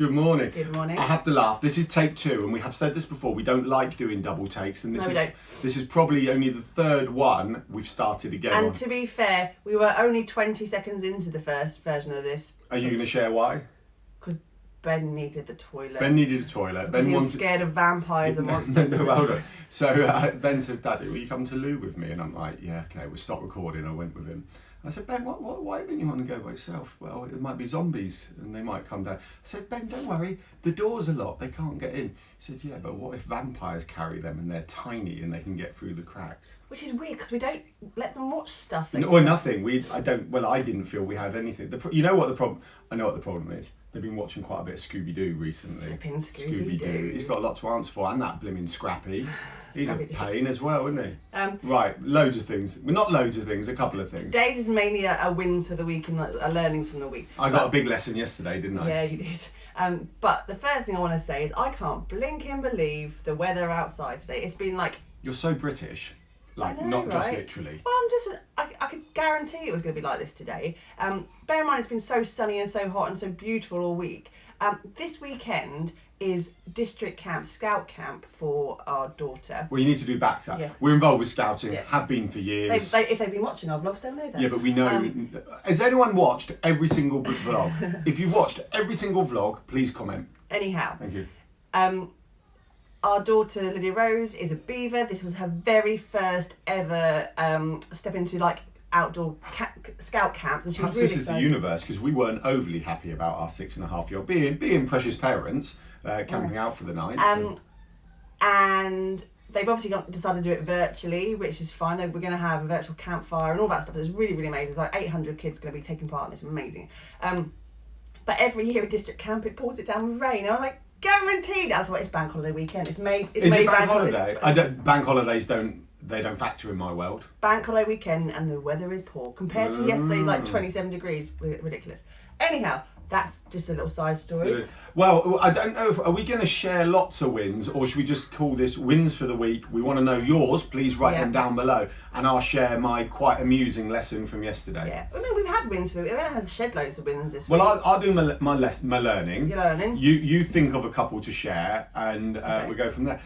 Good morning. Good morning. I have to laugh. This is take 2, and we have said this before. We don't like doing double takes, and we don't. This is probably only the 3rd one we've started again. And to be fair, we were only 20 seconds into the first version of this. Are you going to share why? Because Ben needed the toilet. Ben needed a toilet. Because he was scared of vampires and monsters. Hold on. So Ben said, "Daddy, will you come to loo with me?" And I'm like, "Yeah, okay." We stopped recording. I went with him. I said, "Ben, why didn't you want to go by yourself?" "Well, it might be zombies and they might come down." I said, "Ben, don't worry, the doors are locked, they can't get in." He said, "Yeah, but what if vampires carry them and they're tiny and they can get through the cracks?" Which is weird because we don't let them watch stuff. Well, nothing. I didn't feel we had anything. You know what the problem? I know what the problem is. They've been watching quite a bit of Scooby-Doo recently. Flipping Scooby-Doo. He's got a lot to answer for, and that blimmin' Scrappy. He's a Scrappy-Doo. pain as well, isn't he? Right, loads of things. Well, not loads of things, a couple of things. Today's is mainly a wins for the week and a learnings from the week. I got a big lesson yesterday, didn't I? Yeah, you did. But the first thing I want to say is I can't blink and believe the weather outside today. It's been like... You're so British. Like, I know, not just right? literally. Well, I could guarantee it was going to be like this today. Bear in mind, it's been so sunny and so hot and so beautiful all week. This weekend is district camp, scout camp for our daughter. Well, you need to do back to that. Yeah. We're involved with scouting, Yeah. have been for years. If they've been watching our vlogs, they'll know that. Yeah, but we know... has anyone watched every single vlog? If you've watched every single vlog, please comment. Anyhow. Thank you. Our daughter, Lydia Rose, is a beaver. This was her very first ever step into like outdoor scout camps, and she was Perhaps really this is the excited. universe, because we weren't overly happy about our 6.5-year-old being precious parents camping out for the night. And they've obviously decided to do it virtually, which is fine. We're going to have a virtual campfire and all that stuff. It's really, really amazing. There's like 800 kids going to be taking part in this. Amazing. But every year at district camp, it pours it down with rain. And I'm like, guaranteed. I thought it's bank holiday weekend. It's May. Is it bank holiday? Bank holidays don't factor in my world. Bank holiday weekend, and the weather is poor compared to yesterday's like 27 degrees. Ridiculous. Anyhow, that's just a little side story. Well, I don't know. Are we going to share lots of wins, or should we just call this wins for the week? We want to know yours. Please write them down below, and I'll share my quite amusing lesson from yesterday. Yeah, I mean, we've had wins for the week. We've had shed loads of wins this week. Well, I'll do my learning. You're learning. You think of a couple to share, and we go from there.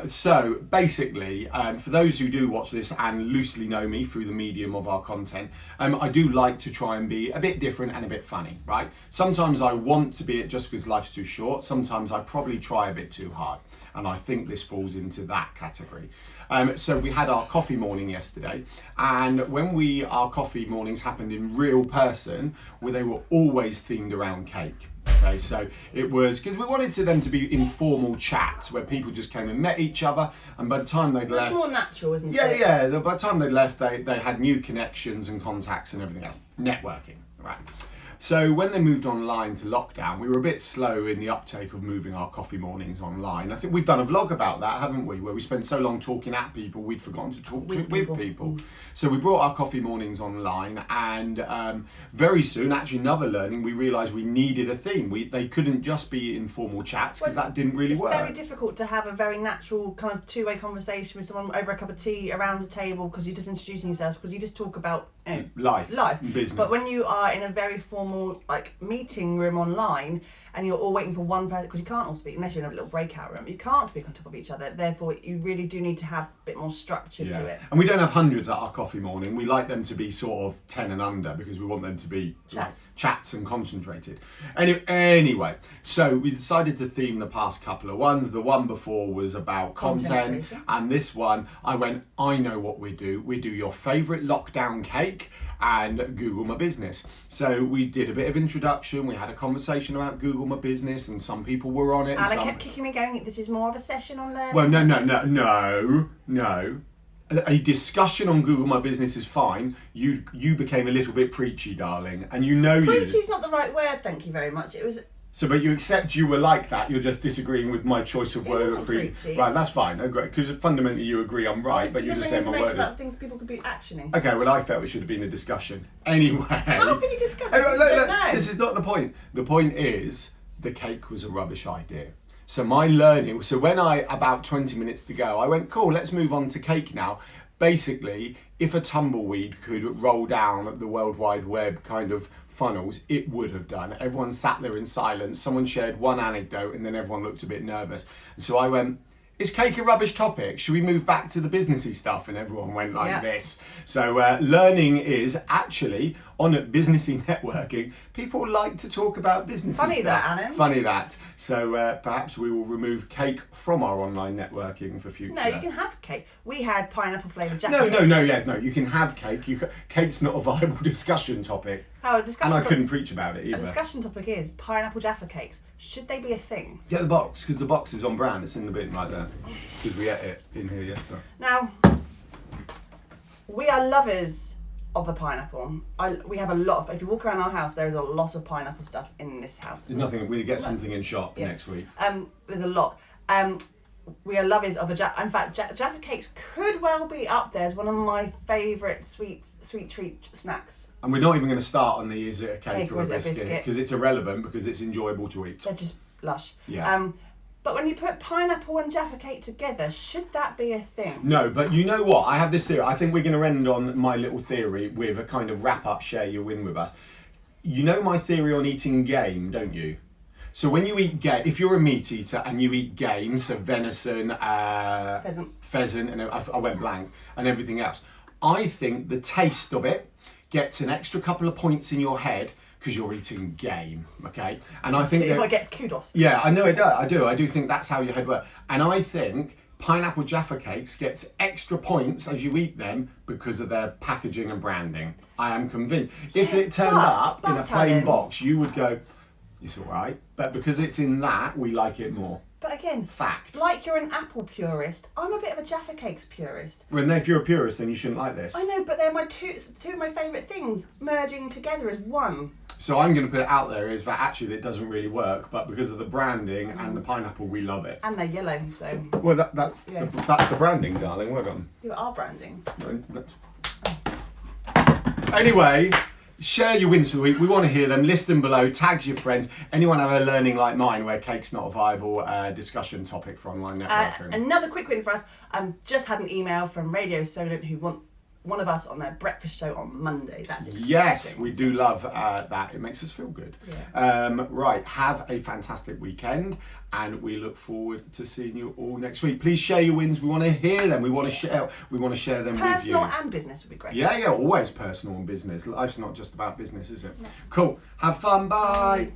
So basically, for those who do watch this and loosely know me through the medium of our content, I do like to try and be a bit different and a bit funny, right? Sometimes I want to be it just because life's too short. Sometimes I probably try a bit too hard, and I think this falls into that category. So we had our coffee morning yesterday, and when our coffee mornings happened in real person, they were always themed around cake. Okay, so it was because we wanted them to be informal chats where people just came and met each other, and by the time they'd left, it's more natural, isn't it? Yeah. By the time they left, they had new connections and contacts and everything else, networking, right? So when they moved online to lockdown, we were a bit slow in the uptake of moving our coffee mornings online. I think we've done a vlog about that, haven't we? Where we spent so long talking at people, we'd forgotten to talk with people. So we brought our coffee mornings online, and very soon, actually another learning, we realised we needed a theme. They couldn't just be informal chats, because that didn't really work. It's very difficult to have a very natural kind of two-way conversation with someone over a cup of tea around a table, because you're just introducing yourselves, because you just talk about life, business. But when you are in a very formal like meeting room online, and you're all waiting for one person, because you can't all speak unless you're in a little breakout room. You can't speak on top of each other. Therefore, you really do need to have a bit more structure to it. And we don't have hundreds at our coffee morning. We like them to be sort of 10 and under, because we want them to be chats and concentrated. Anyway, so we decided to theme the past couple of ones. The one before was about content, and this one, I went, I know what we do. We do your favourite lockdown cake and Google My Business. So we did a bit of introduction, we had a conversation about Google My Business, and some people were on it. And I kept kicking me going, this is more of a session on learning. Well, no. A discussion on Google My Business is fine. You became a little bit preachy, darling, and you know Preachy's not the right word, thank you very much. It was... So, but you accept you were like that, you're just disagreeing with my choice of word. Preachy. Right, that's fine, great, because fundamentally you agree I'm right, but you're just saying my word. About things people could be actioning. Okay, well I felt it should have been a discussion. Anyway. How can you discuss it? Look, this is not the point. The point is, the cake was a rubbish idea. So my learning, when about 20 minutes to go, I went, cool, let's move on to cake now. Basically, if a tumbleweed could roll down the World Wide Web kind of funnels, it would have done. Everyone sat there in silence. Someone shared one anecdote and then everyone looked a bit nervous. And so I went, is cake a rubbish topic? Should we move back to the businessy stuff? And everyone went like this. So learning is actually on businessy networking. People like to talk about businessy Funny stuff. that, Anna. Funny that. So perhaps we will remove cake from our online networking for future. No, you can have cake. We had pineapple flavoured Jaffa. No. You can have cake. Cake's not a viable discussion topic. Oh, a discussion. And I couldn't preach about it either. A discussion topic is pineapple Jaffa cakes. Should they be a thing? Get the box, because the box is on brand. It's in the bin right there. Because we ate it in here yesterday. Now, we are lovers of the pineapple. We have a lot of. If you walk around our house, there is a lot of pineapple stuff in this house. There's nothing. We get something in shop next week. There's a lot. We are lovers of in fact, Jaffa cakes could well be up there as one of my favourite sweet treat snacks. And we're not even going to start on the is it a cake or a is it a biscuit, biscuit? because it's irrelevant, because it's enjoyable to eat. They're just lush. Yeah. But when you put pineapple and Jaffa cake together, should that be a thing? No, but you know what? I have this theory. I think we're going to end on my little theory with a kind of wrap-up, share your win with us. You know my theory on eating game, don't you? So when you eat game, if you're a meat eater and you eat game, so venison, pheasant, and I went blank, and everything else, I think the taste of it gets an extra couple of points in your head because you're eating game, okay? And I think it gets kudos. Yeah, I know it does. I do think that's how your head works. And I think pineapple Jaffa cakes gets extra points as you eat them because of their packaging and branding. I am convinced. If it turned up in a plain box, you would go, it's all right. But because it's in that, we like it more. But again, fact. Like you're an apple purist, I'm a bit of a Jaffa cakes purist. Well, if you're a purist, then you shouldn't like this. I know, but they're my two of my favourite things merging together as one. So I'm going to put it out there is that actually it doesn't really work, but because of the branding and the pineapple, we love it. And they're yellow, so. Well, that's the branding, darling. Well done. Yeah, our branding. Anyway. Share your wins for the week. We want to hear them. List them below. Tag your friends. Anyone have a learning like mine where cake's not a viable discussion topic for online networking? Another quick win for us. Just had an email from Radio Solent who want one of us on their breakfast show on Monday. That's exciting. Yes, we do love that. It makes us feel good. Yeah. Right. Have a fantastic weekend, and we look forward to seeing you all next week. Please share your wins. We want to hear them. We want to share. We want to share them with you. Personal and business would be great. Yeah. Always personal and business. Life's not just about business, is it? No. Cool. Have fun. Bye.